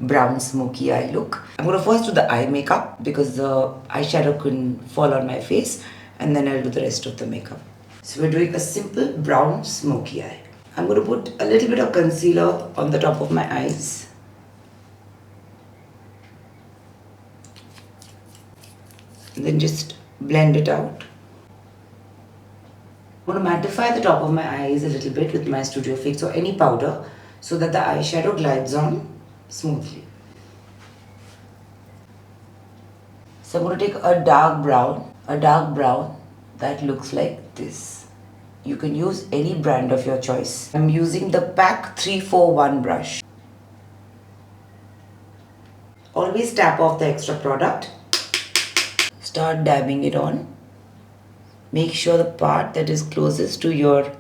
brown smoky eye look. I'm going to first do the eye makeup because the eyeshadow couldn't fall on my face, and then I'll do the rest of the makeup. So we're doing a simple brown smoky eye. I'm going to put a little bit of concealer on the top of my eyes. And then just blend it out. I'm going to mattify the top of my eyes a little bit with my Studio Fix or any powder so that the eyeshadow glides on smoothly. So I'm going to take a dark brown that looks like this. You can use any brand of your choice. I'm using the PAC 341 brush. Always tap off the extra product. Start dabbing it on. Make sure the part that is closest to your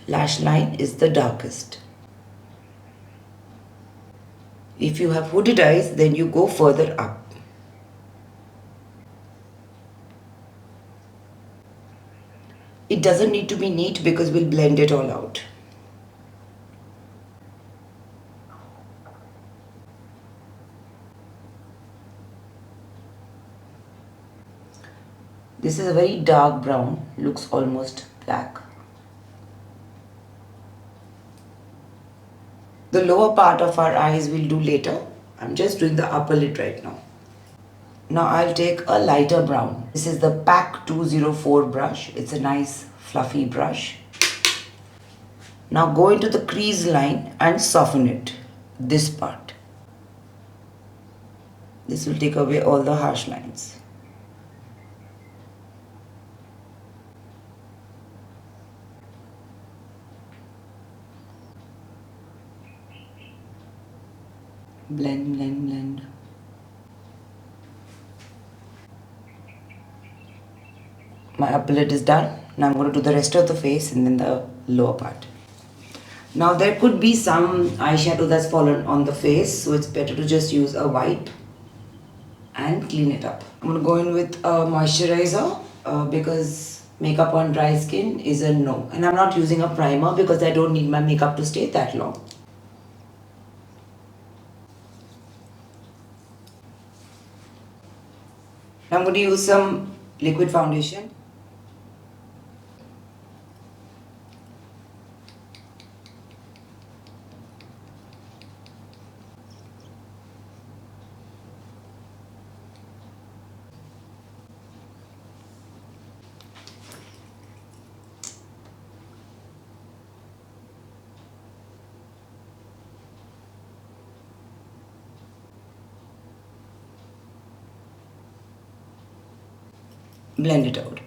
lash line is the darkest. If you have hooded eyes, then you go further up. It doesn't need to be neat because we'll blend it all out. This is a very dark brown, looks almost black. The lower part of our eyes we'll do later. I'm just doing the upper lid right now. Now I'll take a lighter brown. This is the PAC 204 brush. It's a nice fluffy brush. Now go into the crease line and soften it. This part. This will take away all the harsh lines. Blend, blend, blend. My upper lid is done. Now I'm going to do the rest of the face and then the lower part. Now there could be some eyeshadow that's fallen on the face, so it's better to just use a wipe and clean it up. I'm going to go in with a moisturizer because makeup on dry skin is a no. And I'm not using a primer because I don't need my makeup to stay that long. I'm going to use some liquid foundation. Blend it out.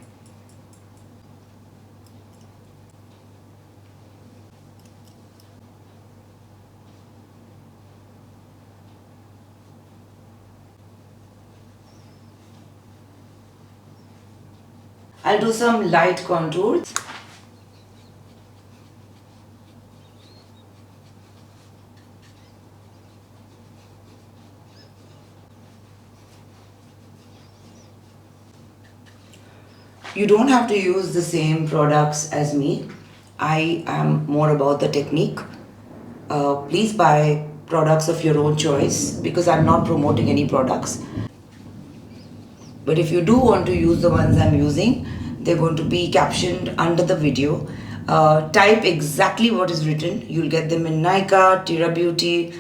I'll do some light contours. You don't have to use the same products as me. I am more about the technique. Please buy products of your own choice because I'm not promoting any products. But if you do want to use the ones I'm using, they're going to be captioned under the video. Type exactly what is written. You'll get them in Nykaa, Tira Beauty,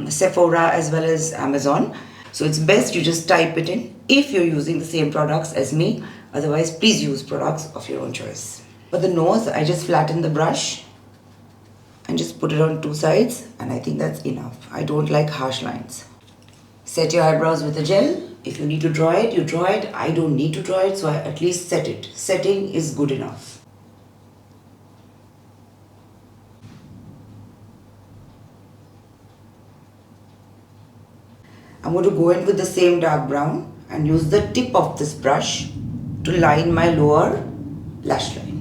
Sephora as well as Amazon. So it's best you just type it in if you're using the same products as me. Otherwise, please use products of your own choice. For the nose, I just flatten the brush and just put it on two sides, and I think that's enough. I don't like harsh lines. Set your eyebrows with a gel. If you need to draw it, you draw it. I don't need to draw it, so I at least set it. Setting is good enough. I'm going to go in with the same dark brown and use the tip of this brush to line my lower lash line.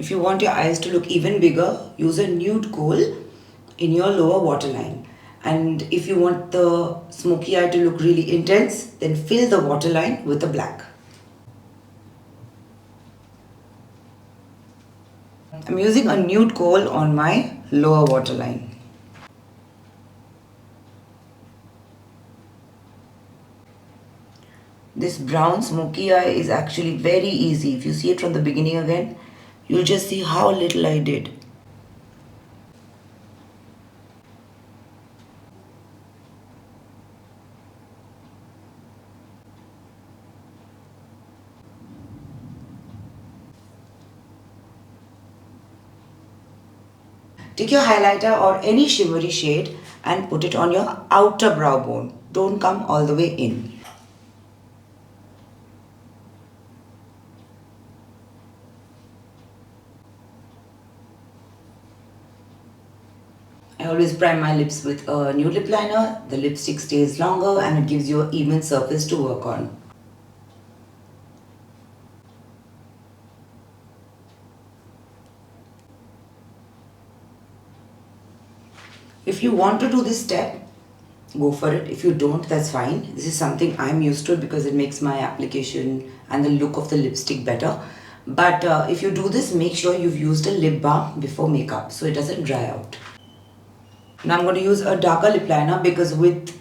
If you want your eyes to look even bigger, use a nude kohl in your lower waterline. And if you want the smoky eye to look really intense, then fill the waterline with a black. I'm using a nude kohl on my lower waterline. This brown smoky eye is actually very easy. If you see it from the beginning again, you'll just see how little I did. Take your highlighter or any shimmery shade and put it on your outer brow bone. Don't come all the way in. I always prime my lips with a nude lip liner. The lipstick stays longer and it gives you an even surface to work on. If you want to do this step, go for it. If you don't, that's fine. This is something I'm used to because it makes my application and the look of the lipstick better. But if you do this, make sure you've used a lip balm before makeup so it doesn't dry out. Now I'm going to use a darker lip liner because with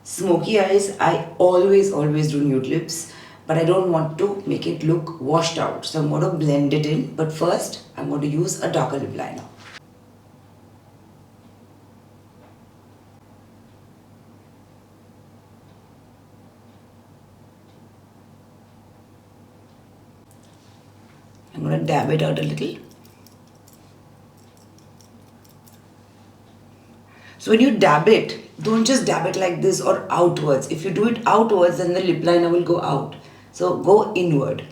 smoky eyes, I always do nude lips. But I don't want to make it look washed out. So I'm going to blend it in. But first, I'm going to use a darker lip liner. I'm going to dab it out a little. So when you dab it, don't just dab it like this or outwards. If you do it outwards, then the lip liner will go out. So go inward.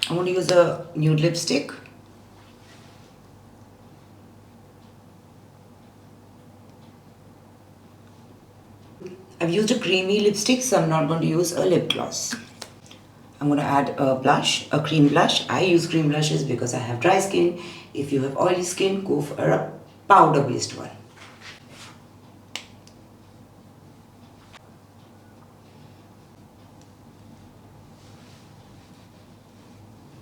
I'm going to use a nude lipstick. I've used a creamy lipstick, so I'm not going to use a lip gloss. I'm going to add a blush, a cream blush. I use cream blushes because I have dry skin. If you have oily skin, go for a powder-based one.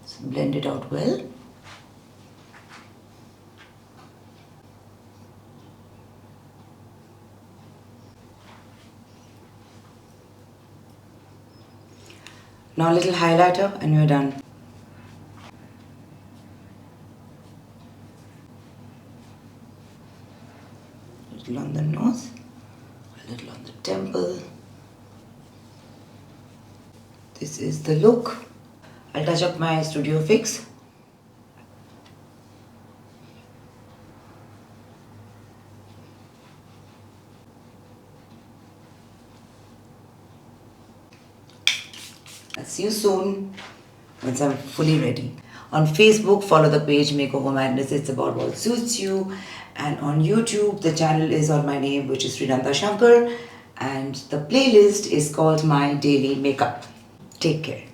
So blend it out well. Now a little highlighter and we're done. A little on the nose, a little on the temple. This is the look. I'll touch up my Studio Fix. I'll see you soon once I'm fully ready. On Facebook, follow the page Makeover Madness. It's about what suits you. And on YouTube, the channel is on my name, which is Sreenanda Shankar. And the playlist is called My Daily Makeup. Take care.